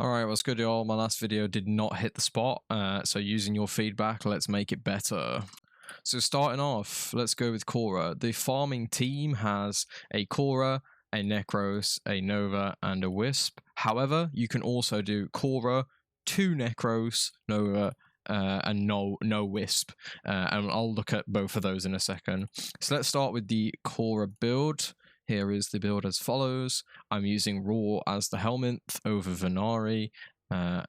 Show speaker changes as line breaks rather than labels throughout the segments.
Alright, what's good y'all? My last video did not hit the spot, so using your feedback, let's make it better. So starting off, let's go with Khora. The farming team has a Khora, a Nekros, a Nova, and a Wisp. However, you can also do Khora, 2 Nekros, Nova, and no Wisp. And I'll look at both of those in a second. So let's start with the Khora build. Here is the build as follows. I'm using Raw as the helmet over Venari.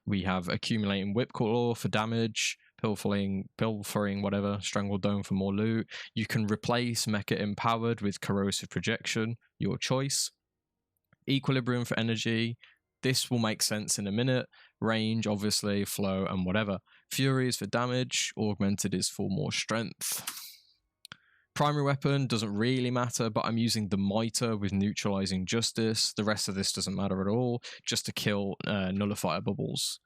We have accumulating Whip Claw for damage, pilfering, whatever, Strangled Dome for more loot. You can replace Mecha Empowered with Corrosive Projection, your choice. Equilibrium for energy. This will make sense in a minute. Range, obviously, flow, and whatever. Fury is for damage. Augmented is for more strength. Primary weapon doesn't really matter, but I'm using the Mitre with Neutralizing Justice. The rest of this doesn't matter at all, just to kill nullifier bubbles.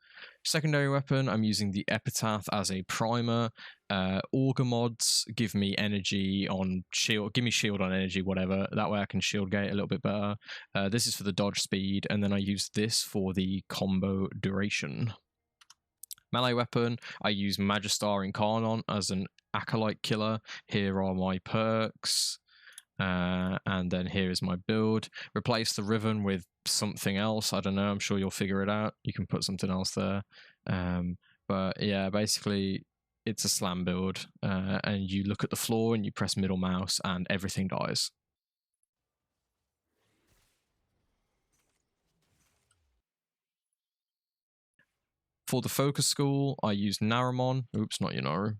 Secondary weapon, I'm using the Epitaph as a primer. Auger mods give me energy on shield, give me shield on energy, whatever. That way I can shield gate a little bit better. This is for the dodge speed, and then I use this for the combo duration. Melee weapon, I use Magistar Incarnon as an Acolyte killer. Here are my perks, and then here is my build. Replace the Riven with something else. I don't know, I'm sure you'll figure it out. You can put something else there. But yeah, basically it's a slam build, and you look at the floor and you press middle mouse and everything dies. For the focus school, I use Naramon. Oops, not Yonaru.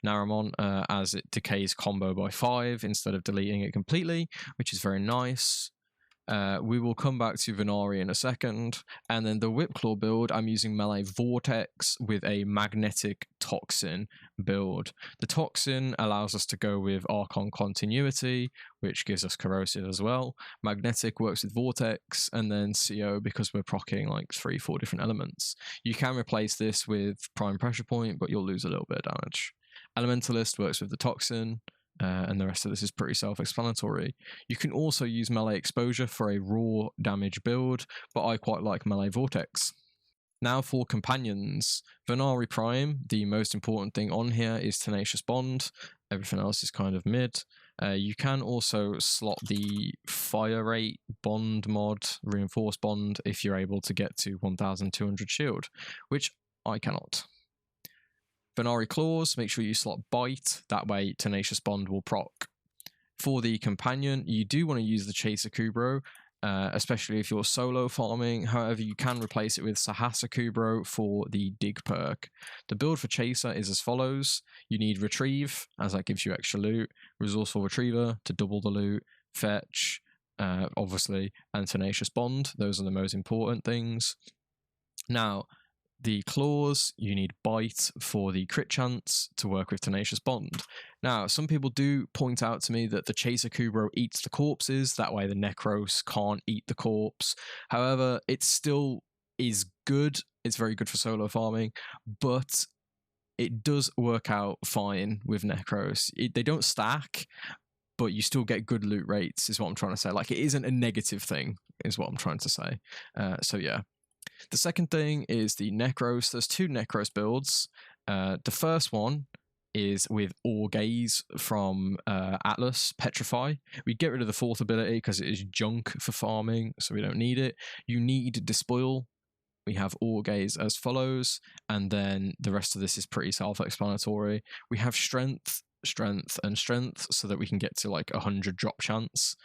Naramon, as it decays combo by 5 instead of deleting it completely, which is very nice. We will come back to Venari in a second. And then the Whipclaw build, I'm using melee Vortex with a magnetic toxin build. The toxin allows us to go with Argon continuity, which gives us corrosive as well. Magnetic works with Vortex, and then CO because we're proccing like 3-4 different elements. You can replace this with Prime Pressure Point, but you'll lose a little bit of damage. Elementalist works with the toxin, and the rest of this is pretty self-explanatory. You can also use melee exposure for a raw damage build, but I quite like melee vortex. Now for companions. Venari Prime, the most important thing on here is Tenacious Bond. Everything else is kind of mid. You can also slot the Fire Rate Bond mod, Reinforced Bond, if you're able to get to 1200 shield, which I cannot. Venari Claws, make sure you slot Bite, that way Tenacious Bond will proc. For the companion, you do want to use the Chaser Kubro, especially if you're solo farming. However, you can replace it with Sahasa Kubro for the Dig perk. The build for Chaser is as follows. You need Retrieve, as that gives you extra loot, Resourceful Retriever to double the loot, Fetch, obviously, and Tenacious Bond. Those are the most important things. Now, the claws, you need Bite for the crit chance to work with Tenacious Bond. Now, some people do point out to me that the Chaser Kubro eats the corpses, that way the Nekros can't eat the corpse. However, it still is good, it's very good for solo farming, but it does work out fine with Nekros. They don't stack, but you still get good loot rates, is what I'm trying to say. Like, it isn't a negative thing, is what I'm trying to say. So yeah. The second thing is the Nekros. There's 2 Nekros builds. The first one is with Orgaze from Atlas, Petrify. We get rid of the 4th ability because it is junk for farming, so we don't need it. You need Despoil. We have Orgaze as follows, and then the rest of this is pretty self-explanatory. We have Strength, Strength, and Strength, so that we can get to like 100 drop chance.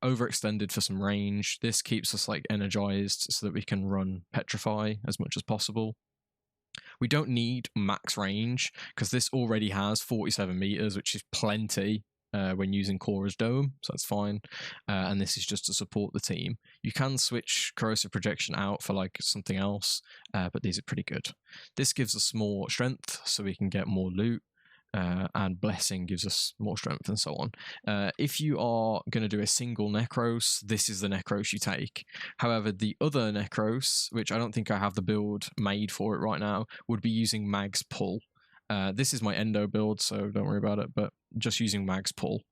Overextended for some range. This keeps us like energized so that we can run Petrify as much as possible. We don't need max range because this already has 47 meters, which is plenty when using Khora's Dome, so that's fine. And this is just to support the team. You can switch Corrosive Projection out for like something else, but these are pretty good. This gives us more strength so we can get more loot. And Blessing gives us more strength and so on. If you are going to do a single Nekros, this is the Nekros you take. However, the other Nekros, which I don't think I have the build made for it right now, would be using Mag's Pull. This is my Endo build, so don't worry about it, but just using Mag's Pull.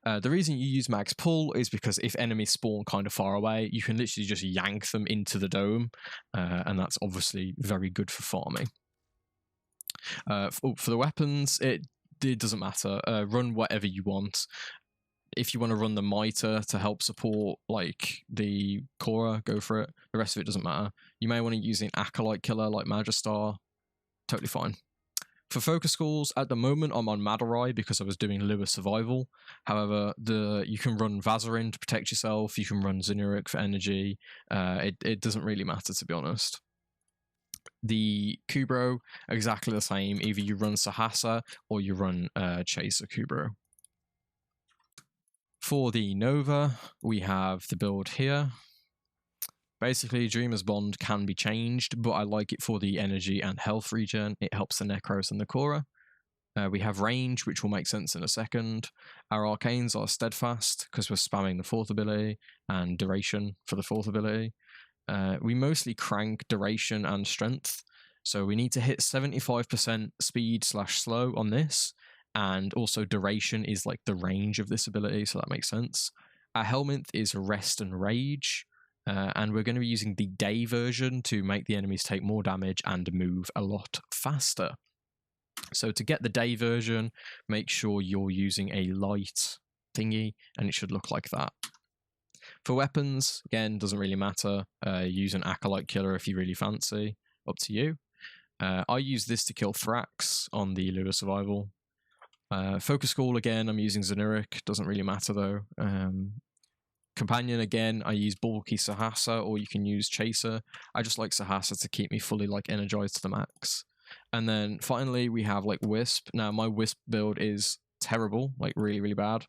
The reason you use Mag's Pull is because if enemies spawn kind of far away, you can literally just yank them into the dome, and that's obviously very good for farming. For the weapons, it doesn't matter. Run whatever you want. If you want to run the Mitre to help support like the Khora, go for it. The rest of it doesn't matter. You may want to use an Acolyte killer like Magistar. Totally fine. For focus schools, at the moment I'm on Madurai because I was doing Lua Survival. However, you can run Vazarin to protect yourself. You can run Zinuric for energy. It doesn't really matter, to be honest. The Kubro, exactly the same. Either you run Sahasa or you run Chaser Kubro. For the Nova, we have the build here. Basically, Dreamer's Bond can be changed, but I like it for the energy and health regen. It helps the Nekros and the Khora. We have range, which will make sense in a second. Our arcanes are steadfast, because we're spamming the fourth ability, and duration for the fourth ability. We mostly crank duration and strength, so we need to hit 75% speed/slow on this, and also duration is like the range of this ability, so that makes sense. Our helmet is rest and rage, and we're going to be using the day version to make the enemies take more damage and move a lot faster. So to get the day version, make sure you're using a light thingy, and it should look like that. For weapons, again, doesn't really matter. Use an Acolyte killer if you really fancy. Up to you. I use this to kill Thrax on the Lua Survival. Focus School, again, I'm using Zinuric. Doesn't really matter, though. Companion, again, I use bulky Sahasa, or you can use Chaser. I just like Sahasa to keep me fully like energized to the max. And then finally, we have like Wisp. Now, my Wisp build is terrible, like really, really bad.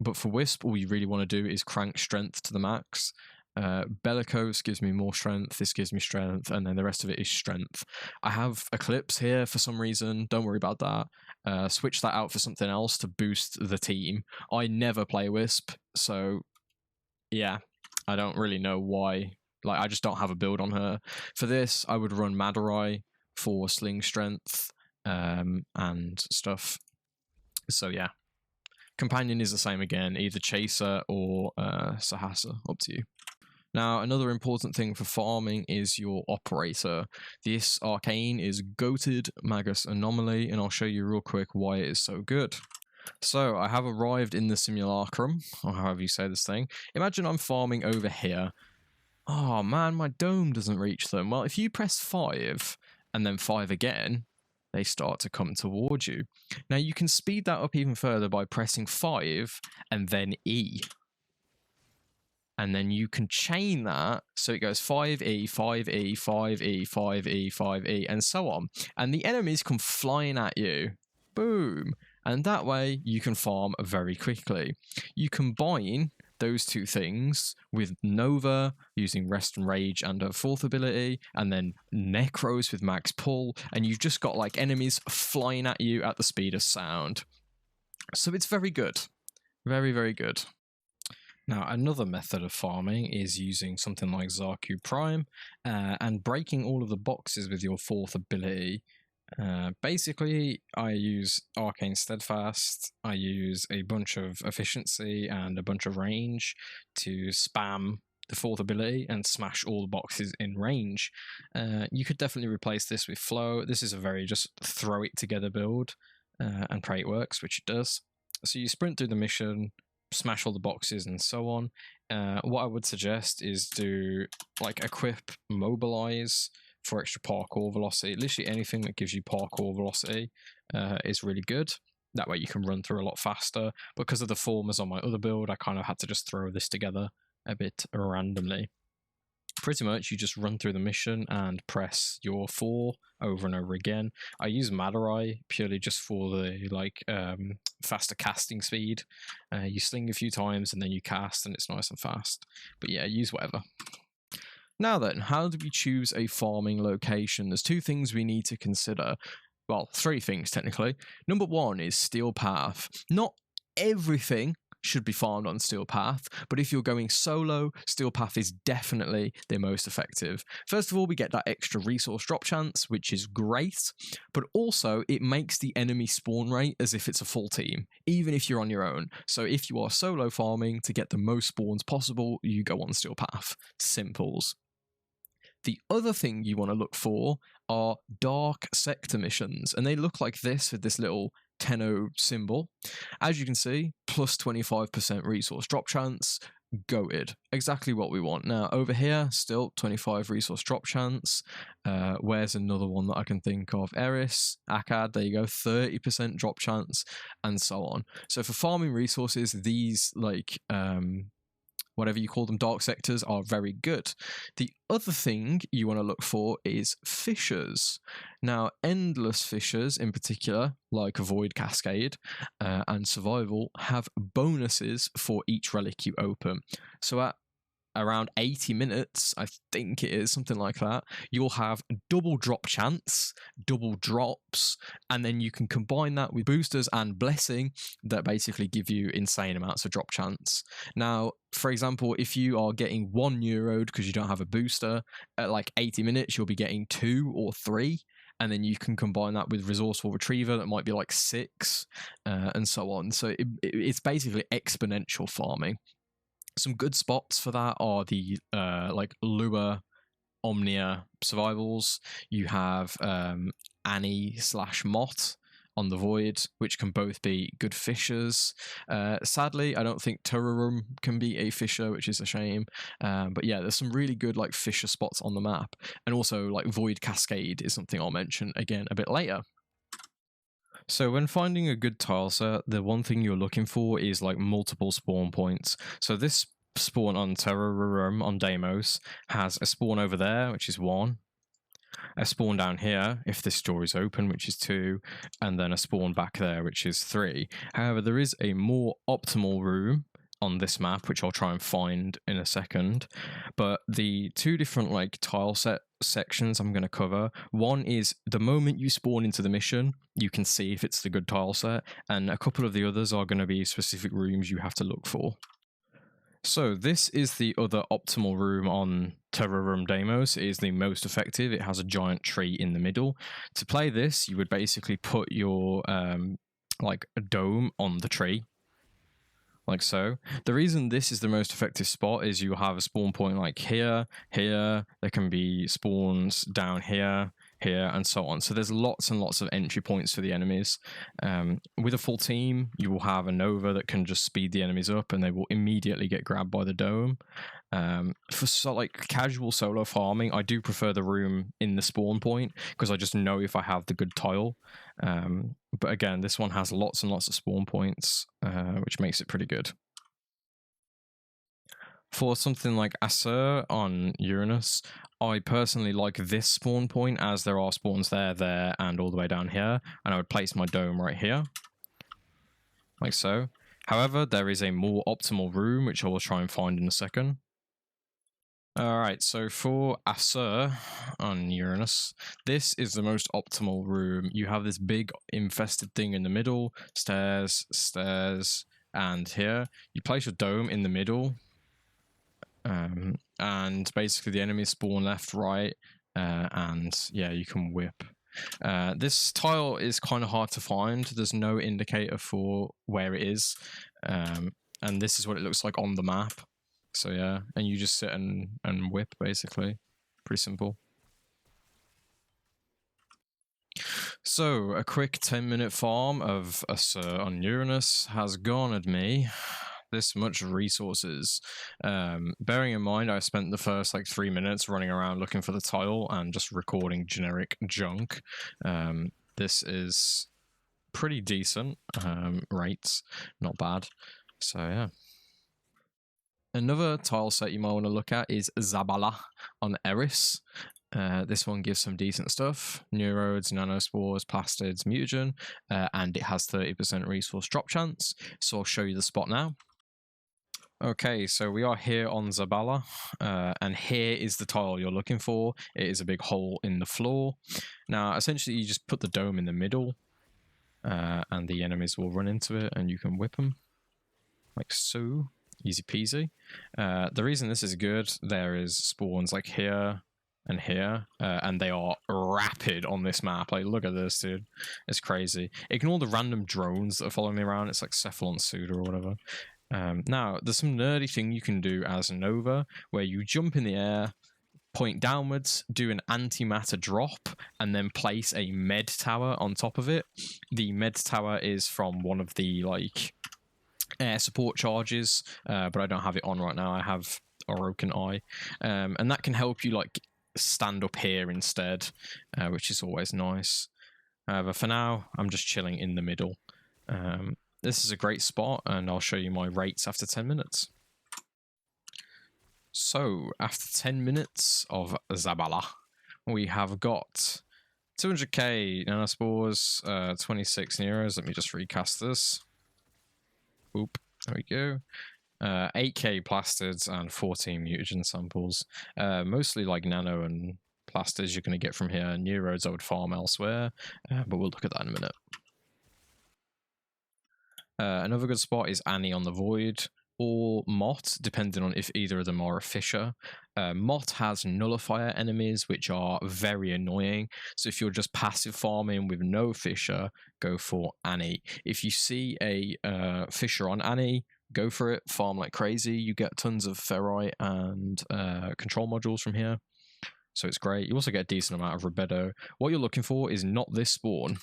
But for Wisp, all you really want to do is crank strength to the max. Bellicose gives me more strength, this gives me strength, and then the rest of it is strength. I have Eclipse here for some reason, don't worry about that. Switch that out for something else to boost the team. I never play Wisp, so yeah, I don't really know why. Like, I just don't have a build on her. For this, I would run Madurai for sling strength and stuff. So yeah. Companion is the same again, either Chaser or Sahasa, up to you. Now, another important thing for farming is your operator. This arcane is Goated Magus Anomaly, and I'll show you real quick why it is so good. So, I have arrived in the Simulacrum, or however you say this thing. Imagine I'm farming over here. Oh man, my dome doesn't reach them. Well, if you press 5, and then 5 again, they start to come towards you. Now, you can speed that up even further by pressing 5 and then E. And then you can chain that, so it goes 5E, 5E, 5E, 5E, 5E, and so on. And the enemies come flying at you. Boom. And that way, you can farm very quickly. You combine those two things with Nova using Rest and Rage and her fourth ability, and then Nekros with Max Pull, and you've just got like enemies flying at you at the speed of sound. So it's very good. Very, very good. Now, another method of farming is using something like Zaku Prime and breaking all of the boxes with your fourth ability. Basically, I use Arcane Steadfast, I use a bunch of efficiency and a bunch of range to spam the fourth ability and smash all the boxes in range. You could definitely replace this with Flow. This is a very just throw it together build and pray it works, which it does. So you sprint through the mission, smash all the boxes and so on. What I would suggest is do like equip Mobilize for extra parkour velocity. Literally anything that gives you parkour velocity is really good. That way you can run through a lot faster. Because of the formers on my other build, I kind of had to just throw this together a bit randomly. Pretty much you just run through the mission and press your 4 over and over again. I use Madurai purely just for the like faster casting speed. You sling a few times and then you cast and it's nice and fast. But yeah, use whatever. Now then, how do we choose a farming location? There's 2 things we need to consider. Well, 3 things technically. Number 1 is Steel Path. Not everything should be farmed on Steel Path, but if you're going solo, Steel Path is definitely the most effective. First of all, we get that extra resource drop chance, which is great, but also it makes the enemy spawn rate as if it's a full team, even if you're on your own. So if you are solo farming to get the most spawns possible, you go on Steel Path. Simples. The other thing you want to look for are dark sector missions, and they look like this with this little Tenno symbol. As you can see, plus 25% resource drop chance, goated. Exactly what we want. Now, over here, still 25 resource drop chance. Where's another one that I can think of? Eris, Akkad, there you go, 30% drop chance, and so on. So for farming resources, these, like, whatever you call them, dark sectors, are very good. The other thing you want to look for is fissures. Now, endless fissures in particular, like Void Cascade and Survival, have bonuses for each relic you open. So at around 80 minutes, I think it is, something like that, you'll have double drop chance, double drops, and then you can combine that with boosters and blessing that basically give you insane amounts of drop chance. Now, for example, if you are getting 1 Neurode because you don't have a booster, at like 80 minutes, you'll be getting 2 or 3. And then you can combine that with Resourceful Retriever that might be like 6, and so on. So it's basically exponential farming. Some good spots for that are the like Lua Omnia survivals. You have Annie/Mott on the Void, which can both be good fissures. Sadly, I don't think Terrorem can be a fissure, which is a shame. But yeah, there's some really good like fissure spots on the map. And also like Void Cascade is something I'll mention again a bit later. So when finding a good tile set, the one thing you're looking for is like multiple spawn points. So this spawn on Terrorem on Deimos has a spawn over there, which is 1. A spawn down here, if this door is open, which is 2, and then a spawn back there, which is 3. However, there is a more optimal room on this map, which I'll try and find in a second. But the 2 different like tile set sections I'm going to cover, one is the moment you spawn into the mission, you can see if it's the good tile set, and a couple of the others are going to be specific rooms you have to look for. So this is the other optimal room on Terrorem Deimos. It is the most effective. It has a giant tree in the middle. To play this, you would basically put your like a dome on the tree, like so. The reason this is the most effective spot is you have a spawn point like here, here, there can be spawns down here, here, and so on. So there's lots and lots of entry points for the enemies. With a full team, you will have a Nova that can just speed the enemies up and they will immediately get grabbed by the dome. For like casual solo farming, I do prefer the room in the spawn point because I just know if I have the good tile. But again, this one has lots and lots of spawn points, which makes it pretty good. For something like Assur on Uranus, I personally like this spawn point as there are spawns there, and all the way down here, and I would place my dome right here, like so. However, there is a more optimal room, which I will try and find in a second. Alright, so for Assur on Uranus, this is the most optimal room. You have this big infested thing in the middle, stairs, stairs, and here. You place your dome in the middle, and basically the enemies spawn left, right, and yeah, you can whip. This tile is kind of hard to find. There's no indicator for where it is, and this is what it looks like on the map. So yeah, and you just sit and whip, basically. Pretty simple. So a quick 10-minute farm of Assur on Uranus has garnered me this much resources. Bearing in mind I spent the first like 3 minutes running around looking for the tile and just recording generic junk. This is pretty decent rates, not bad. So yeah. Another tile set you might want to look at is Zabala on Eris. This one gives some decent stuff. Neurodes, Nanospores, Plastids, Mutagen, and it has 30% resource drop chance. So I'll show you the spot now. Okay, so we are here on Zabala, and here is the tile you're looking for. It is a big hole in the floor. Now, essentially, you just put the dome in the middle, and the enemies will run into it, and you can whip them, like so. Easy peasy. The reason this is good, there is spawns like here and here, and they are rapid on this map. Like, look at this, dude. It's crazy. Ignore the random drones that are following me around. It's like Cephalon Suda or whatever. Now, there's some nerdy thing you can do as Nova, where you jump in the air, point downwards, do an antimatter drop, and then place a med tower on top of it. The med tower is from one of the, like, air support charges, but I don't have it on right now. I have Orokin Eye, and that can help you, like, stand up here instead, which is always nice. But for now, I'm just chilling in the middle. This is a great spot, and I'll show you my rates after 10 minutes. So, after 10 minutes of Zabala, we have got 200k nanospores, 26 Neurodes. Let me just recast this. Oop, there we go. 8k Plastids and 14 mutagen samples. Mostly like Nano and Plastids you're going to get from here. Neurodes I would farm elsewhere, but we'll look at that in a minute. Another good spot is Annie on the Void, or Mott, depending on if either of them are a Fisher. Mott has nullifier enemies, which are very annoying. So if you're just passive farming with no Fisher, go for Annie. If you see a Fisher on Annie, go for it. Farm like crazy. You get tons of Ferrite and control modules from here. So it's great. You also get a decent amount of Rubedo. What you're looking for is not this spawn.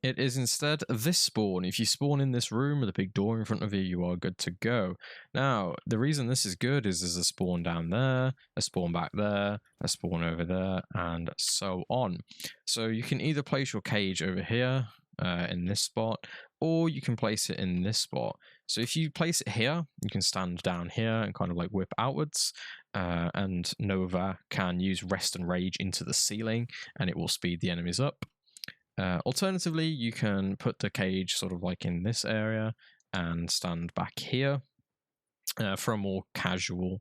It is instead this spawn. If you spawn in this room with a big door in front of you, you are good to go. Now, the reason this is good is there's a spawn down there, a spawn back there, a spawn over there, and so on. So you can either place your cage over here in this spot, or you can place it in this spot. So if you place it here, you can stand down here and kind of like whip outwards, and Nova can use Rest and Rage into the ceiling, and it will speed the enemies up. Alternatively, you can put the cage sort of like in this area and stand back here for a more casual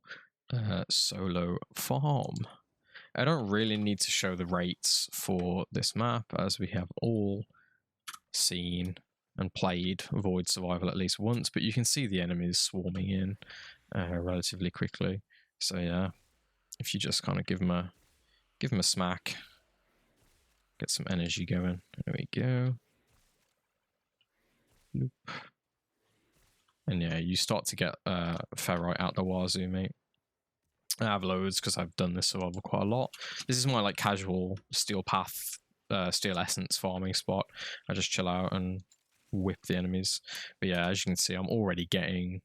solo farm. I don't really need to show the rates for this map, as we have all seen and played Void Survival at least once, but you can see the enemies swarming in relatively quickly. So yeah, if you just kind of give them a smack, get some energy going. There we go. Nope. And yeah, you start to get ferrite out the wazoo, mate. I have loads because I've done this survival quite a lot. This is my like casual steel path, steel essence farming spot. I just chill out and whip the enemies. But yeah, as you can see, I'm already getting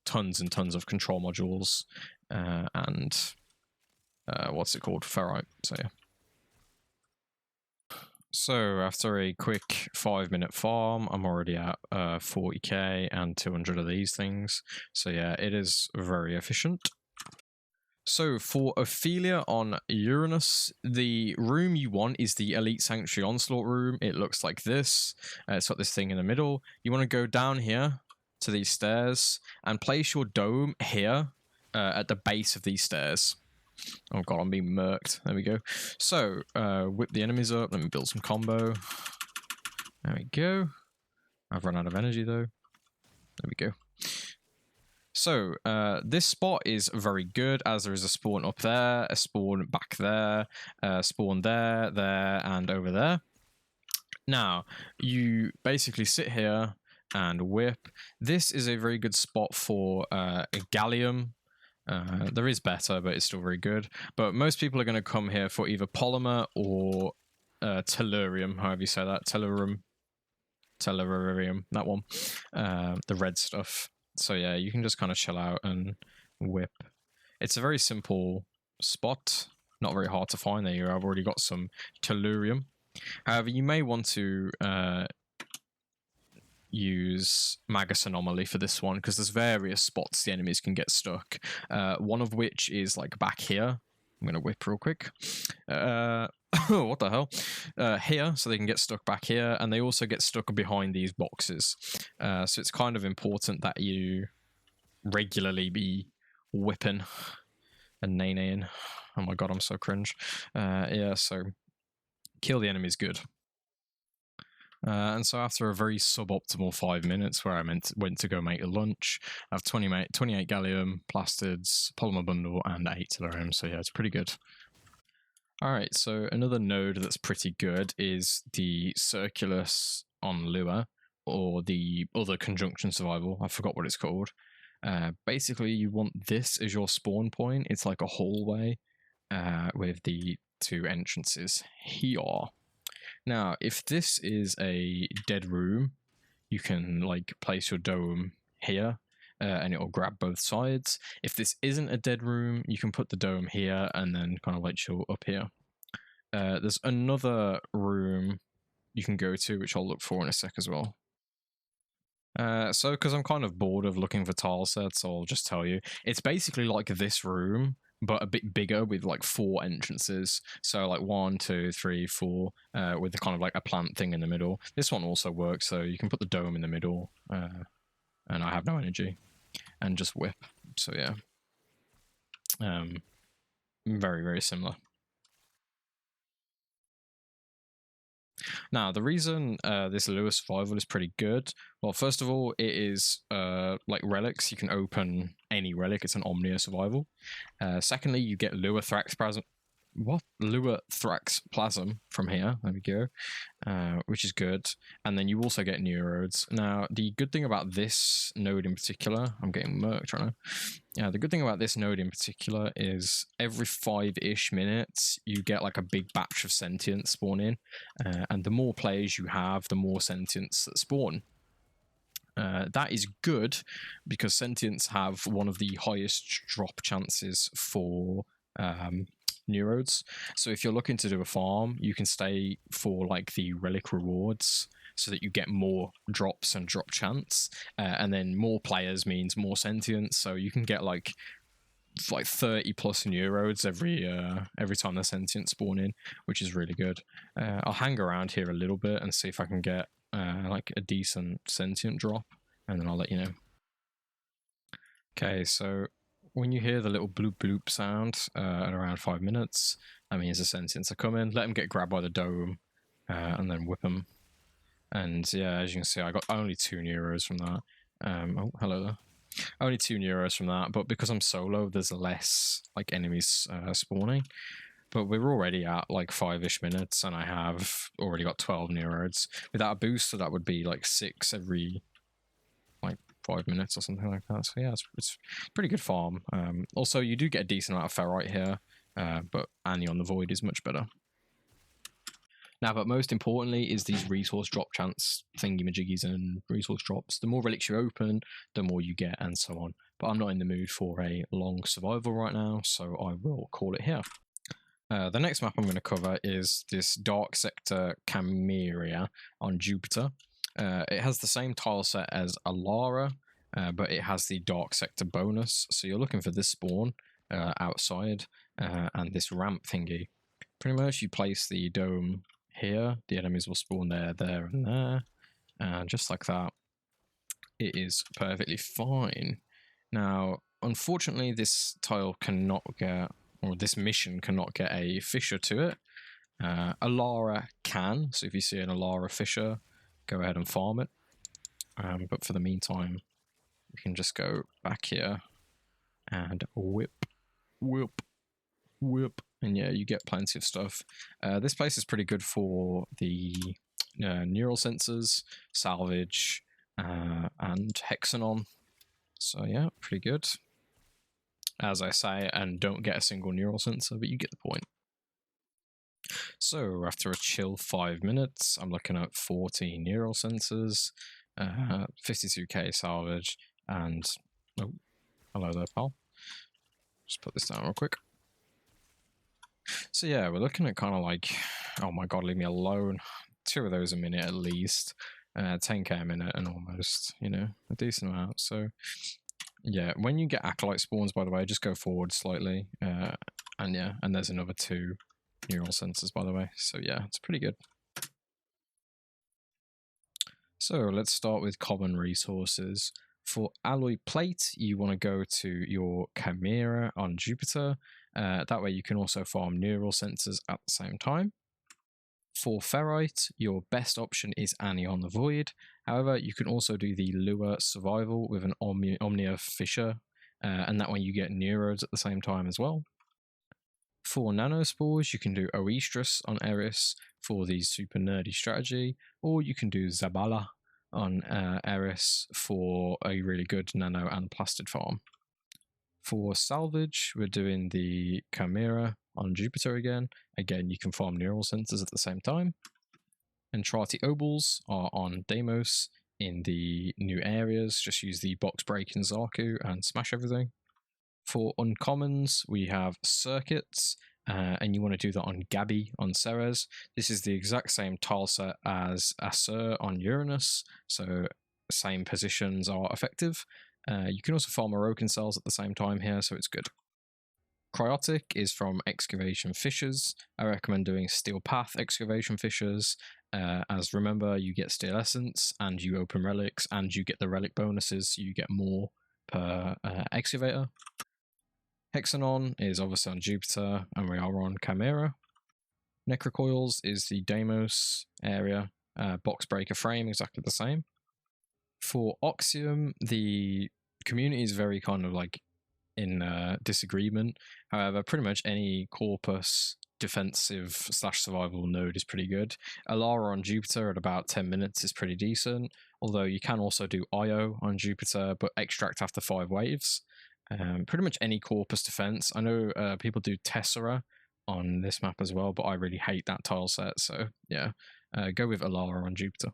tons and tons of control modules and what's it called? Ferrite. So yeah. So after a quick 5-minute farm, I'm already at 40k and 200 of these things. So yeah, it is very efficient. So for Ophelia on Uranus, the room you want is the Elite Sanctuary Onslaught room. It looks like this. It's got this thing in the middle. You want to go down here to these stairs and place your dome here at the base of these stairs. Oh god, I'm being murked. There we go. So, whip the enemies up. Let me build some combo. There we go. I've run out of energy though. There we go. So, this spot is very good, as there is a spawn up there, a spawn back there, a spawn there, there, and over there. Now, you basically sit here and whip. This is a very good spot for a Gallium. There is better, but it's still very good. But most people are going to come here for either Polymer or Tellurium, however you say that. Tellurium, that one. The red stuff. So yeah, you can just kind of chill out and whip. It's a very simple spot. Not very hard to find there. I've already got some Tellurium. However, you may want to use Magus Anomaly for this one, because there's various spots the enemies can get stuck. One of which is like back here. I'm going to whip real quick. What the hell? Here, so they can get stuck back here, and they also get stuck behind these boxes. So it's kind of important that you regularly be whipping and nay-naying. Oh my god, I'm so cringe. Yeah, so kill the enemies good. And so after a very suboptimal 5 minutes where I went to go make a lunch, I have 28 Gallium, Plastids, Polymer Bundle, and 8 Tellurium. So yeah, it's pretty good. Alright, so another node that's pretty good is the Circulus on Lua, or the other Conjunction Survival. I forgot what it's called. Basically, you want this as your spawn point. It's like a hallway with the 2 entrances here. Now, if this is a dead room, you can like place your dome here and it'll grab both sides. If this isn't a dead room, you can put the dome here and then kind of like chill up here. There's another room you can go to, which I'll look for in a sec as well. So because I'm kind of bored of looking for tile sets, I'll just tell you. It's basically like this room, but a bit bigger with like 4 entrances. So like 1, 2, 3, 4, with kind of like a plant thing in the middle. This one also works, so you can put the dome in the middle, and I have no energy, and just whip. So yeah, very, very similar. Now, the reason this Lua Survival is pretty good, well, first of all, it is like relics. You can open any relic. It's an Omnia Survival. Secondly, you get Lua Thrax Plasm from here. There we go, which is good. And then you also get Neurodes. Now, the good thing about this node in particular, I'm getting murked right now. Yeah, the good thing about this node in particular is every 5-ish minutes, you get like a big batch of sentients spawn in. And the more players you have, the more sentients that spawn. That is good because sentients have one of the highest drop chances for Neurodes. So if you're looking to do a farm, you can stay for like the relic rewards so that you get more drops and drop chance, and then more players means more sentients, so you can get like 30 plus Neurodes every time the sentients spawn in, which is really good. I'll hang around here a little bit and see if I can get like a decent sentient drop, and then I'll let you know. Okay, so when you hear the little bloop bloop sound at around 5 minutes, that means the sentients are coming. Let them get grabbed by the dome, and then whip them. And yeah, as you can see, I got only 2 Neurodes from that. Oh, hello there. Only 2 Neurodes from that, but because I'm solo, there's less like enemies spawning. But we're already at like 5-ish minutes, and I have already got 12 Neurodes. Without a booster, that would be like 6 every like 5 minutes or something like that. So yeah, it's pretty good farm. Also, you do get a decent amount of Ferrite here, but Annie on the Void is much better. Now, but most importantly is these resource drop chance thingy-majiggies and resource drops. The more relics you open, the more you get, and so on. But I'm not in the mood for a long survival right now, so I will call it here. The next map I'm going to cover is this Dark Sector Chimera on Jupiter. It has the same tile set as Alara, but it has the Dark Sector bonus. So you're looking for this spawn outside, and this ramp thingy. Pretty much you place the dome here, the enemies will spawn there, there, and there, and just like that, it is perfectly fine. Now, unfortunately, this tile cannot get, or this mission cannot get a fissure to it. Alara can, so if you see an Alara fissure, go ahead and farm it. But for the meantime, we can just go back here and whip, whip, whip. And yeah, you get plenty of stuff. This place is pretty good for the neural sensors, Salvage, and Hexanon. So yeah, pretty good. As I say, and don't get a single neural sensor, but you get the point. So after a chill 5 minutes, I'm looking at 14 neural sensors, 52k Salvage, and oh, hello there, pal. Just put this down real quick. So yeah, we're looking at kind of like, oh my god, leave me alone. 2 of those a minute at least. 10k a minute and almost, you know, a decent amount. So yeah, when you get Acolyte spawns, by the way, just go forward slightly. And yeah, and there's another 2 neural sensors, by the way. So yeah, it's pretty good. So let's start with common resources. For alloy plate, you want to go to your Chimera on Jupiter. That way you can also farm neural sensors at the same time. For Ferrite, your best option is Annie on the Void. However, you can also do the Lua Survival with an Omnia Fissure, and that way you get Neurodes at the same time as well. For Nanospores, you can do Oestrus on Eris for the super nerdy strategy, or you can do Zabala on Eris for a really good Nano and Plastid farm. For Salvage, we're doing the Chimera on Jupiter again. Again, you can farm neural sensors at the same time. And Trati Obals are on Deimos in the new areas. Just use the box break in Zarku and smash everything. For uncommons, we have Circuits, and you want to do that on Gabi on Ceres. This is the exact same tile set as Assur on Uranus, so same positions are effective. You can also farm Orokin cells at the same time here, so it's good. Cryotic is from Excavation Fissures. I recommend doing Steel Path Excavation Fissures, as remember, you get Steel Essence, and you open relics, and you get the relic bonuses, so you get more per excavator. Hexanon is obviously on Jupiter, and we are on Chimera. Necrocoils is the Deimos area, box breaker frame, exactly the same. For Oxium, the community is very kind of like in disagreement. However, pretty much any corpus defensive / survival node is pretty good. Alara on Jupiter at about 10 minutes is pretty decent, although you can also do IO on Jupiter, but extract after 5 waves. Pretty much any corpus defense. I know people do Tessera on this map as well, but I really hate that tile set, so yeah, go with Alara on Jupiter.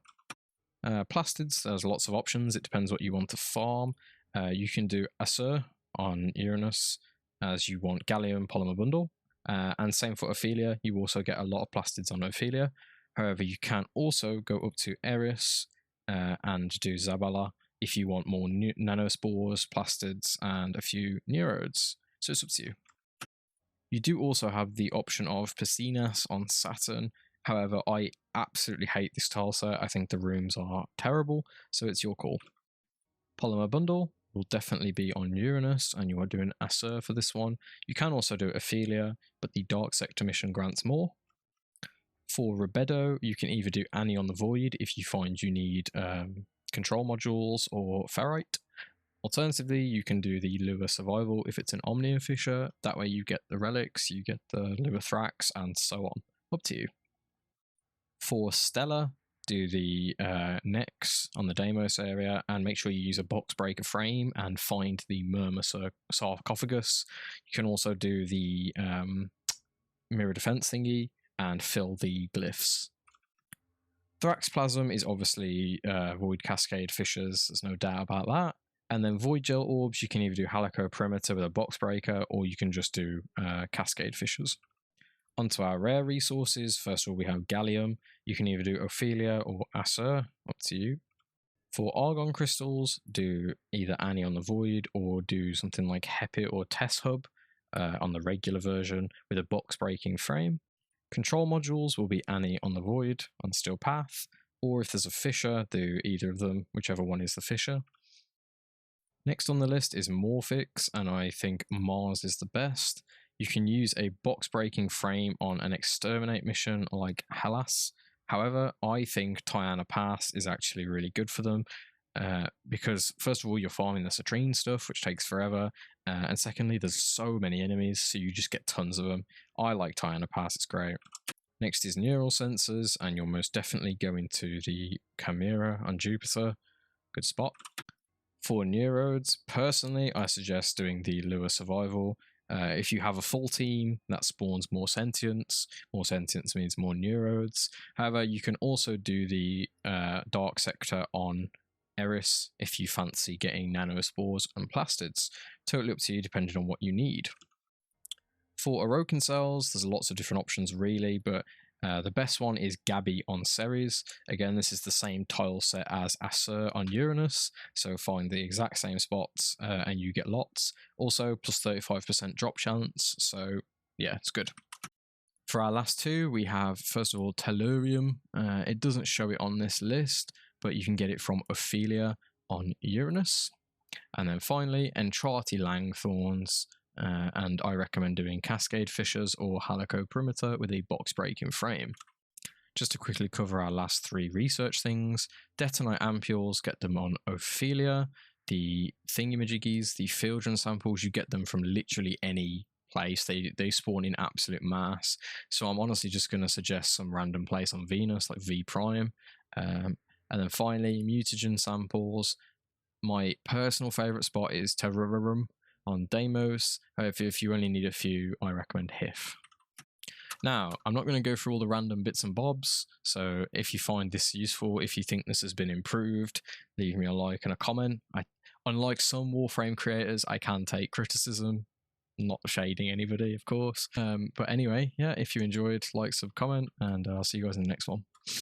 Plastids, there's lots of options. It depends what you want to farm. You can do Assur on Uranus as you want Gallium Polymer Bundle, and same for Ophelia. You also get a lot of Plastids on Ophelia. However, you can also go up to Eris and do Zabala if you want more nanospores, plastids, and a few Neurodes. So it's up to you. You do also have the option of Piscinas on Saturn. However, I absolutely hate this tile set. I think the rooms are terrible, so it's your call. Polymer Bundle will definitely be on Uranus, and you are doing Assur for this one. You can also do Ophelia, but the Dark Sector mission grants more. For Rubedo, you can either do Annie on the Void if you find you need control modules or Ferrite. Alternatively, you can do the Lua Survival if it's an Omnia Fissure. That way you get the relics, you get the Lua Thrax, and so on. Up to you. For Stela, do the Nex on the Deimos area, and make sure you use a box breaker frame and find the Murmur sarcophagus. You can also do the mirror defense thingy and fill the glyphs. Thraxplasm is obviously Void Cascade Fissures, there's no doubt about that. And then Void Gel Orbs, you can either do Halico Perimeter with a box breaker, or you can just do Cascade Fissures. Onto our rare resources, first of all we have Gallium. You can either do Ophelia or Assur, up to you. For Argon crystals, do either Annie on the Void, or do something like Hepit or Test Hub on the regular version with a box breaking frame. Control modules will be Annie on the Void on Steel Path, or if there's a fissure, do either of them, whichever one is the fissure. Next on the list is Morphics, and I think Mars is the best. You can use a box breaking frame on an exterminate mission like Hellas. However, I think Tiana Pass is actually really good for them, because first of all, you're farming the citrine stuff, which takes forever, and secondly, there's so many enemies, so you just get tons of them. I like Tiana Pass, it's great. Next is neural sensors, and you're most definitely going to the Chimera on Jupiter. Good spot. For Neurodes, personally, I suggest doing the Lua Survival. If you have a full team, that spawns more sentience. More sentience means more Neurodes. However, you can also do the Dark Sector on Eris if you fancy getting nanospores and plastids. Totally up to you, depending on what you need. For Orokin cells, there's lots of different options really, but the best one is Gabi on Ceres. Again, this is the same tile set as Assur on Uranus, so find the exact same spots and you get lots. Also, plus 35% drop chance, so yeah, it's good. For our last two, we have, first of all, Tellurium. It doesn't show it on this list, but you can get it from Ophelia on Uranus. And then finally, Entrati Langthorns, and I recommend doing Cascade Fissures or Halico Perimeter with a box breaking frame. just to quickly cover our last 3 research things. Detonite ampules, get them on Ophelia. The thingamajiggies, the Fieldren samples, you get them from literally any place. They spawn in absolute mass. So I'm honestly just going to suggest some random place on Venus, like V Prime. And then finally, mutagen samples. My personal favourite spot is Terrorem on Deimos. If you only need a few, I recommend HIF. Now, I'm not going to go through all the random bits and bobs, so if you find this useful, if you think this has been improved, leave me a like and a comment. Unlike some Warframe creators, I can take criticism, not shading anybody, of course. But anyway, yeah, if you enjoyed, like, sub, comment, and I'll see you guys in the next one.